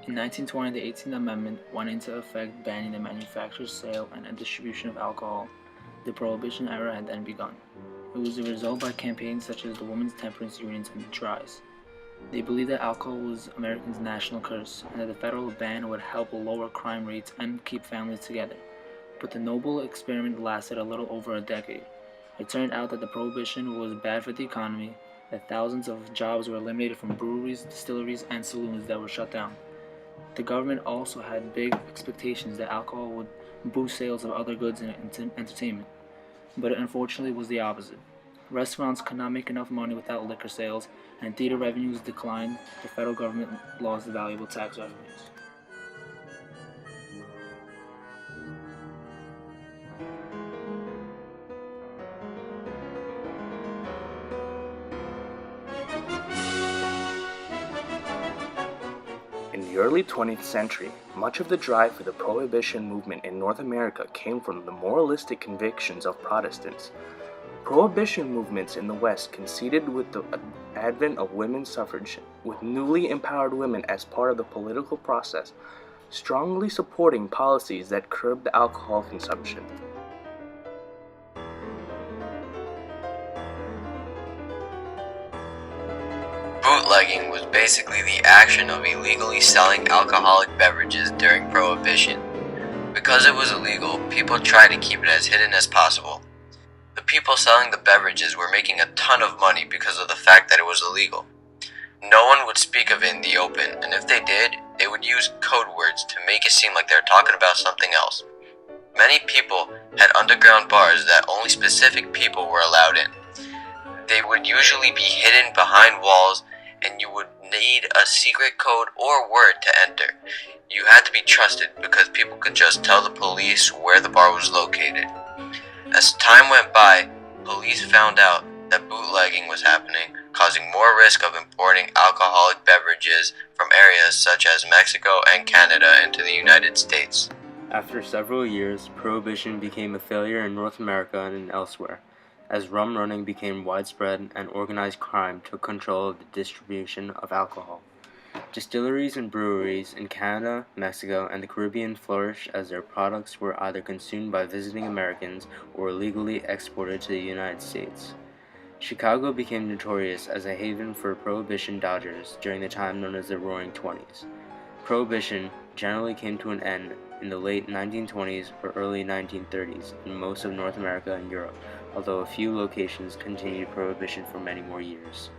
In 1920, the 18th Amendment went into effect, banning the manufacture, sale, and distribution of alcohol. The Prohibition era had then begun. It was the result by campaigns such as the Women's Temperance Unions and the Tries. They believed that alcohol was Americans' national curse, and that the federal ban would help lower crime rates and keep families together. But the noble experiment lasted a little over a decade. It turned out that the prohibition was bad for the economy, that thousands of jobs were eliminated from breweries, distilleries, and saloons that were shut down. The government also had big expectations that alcohol would boost sales of other goods and entertainment, but it unfortunately was the opposite. Restaurants could not make enough money without liquor sales, and theater revenues declined. The federal government lost valuable tax revenues. In the early 20th century, much of the drive for the Prohibition movement in North America came from the moralistic convictions of Protestants. Prohibition movements in the West coincided with the advent of women's suffrage, with newly empowered women as part of the political process, strongly supporting policies that curbed alcohol consumption. Bootlegging was basically the action of illegally selling alcoholic beverages during Prohibition. Because it was illegal, people tried to keep it as hidden as possible. The people selling the beverages were making a ton of money because of the fact that it was illegal. No one would speak of it in the open, and if they did, they would use code words to make it seem like they were talking about something else. Many people had underground bars that only specific people were allowed in. They would usually be hidden behind walls, and you would need a secret code or word to enter. You had to be trusted because people could just tell the police where the bar was located. As time went by, police found out that bootlegging was happening, causing more risk of importing alcoholic beverages from areas such as Mexico and Canada into the United States. After several years, Prohibition became a failure in North America and elsewhere, as rum running became widespread and organized crime took control of the distribution of alcohol. Distilleries and breweries in Canada, Mexico, and the Caribbean flourished as their products were either consumed by visiting Americans or illegally exported to the United States. Chicago became notorious as a haven for Prohibition dodgers during the time known as the Roaring Twenties. Prohibition generally came to an end in the late 1920s or early 1930s in most of North America and Europe, although a few locations continued Prohibition for many more years.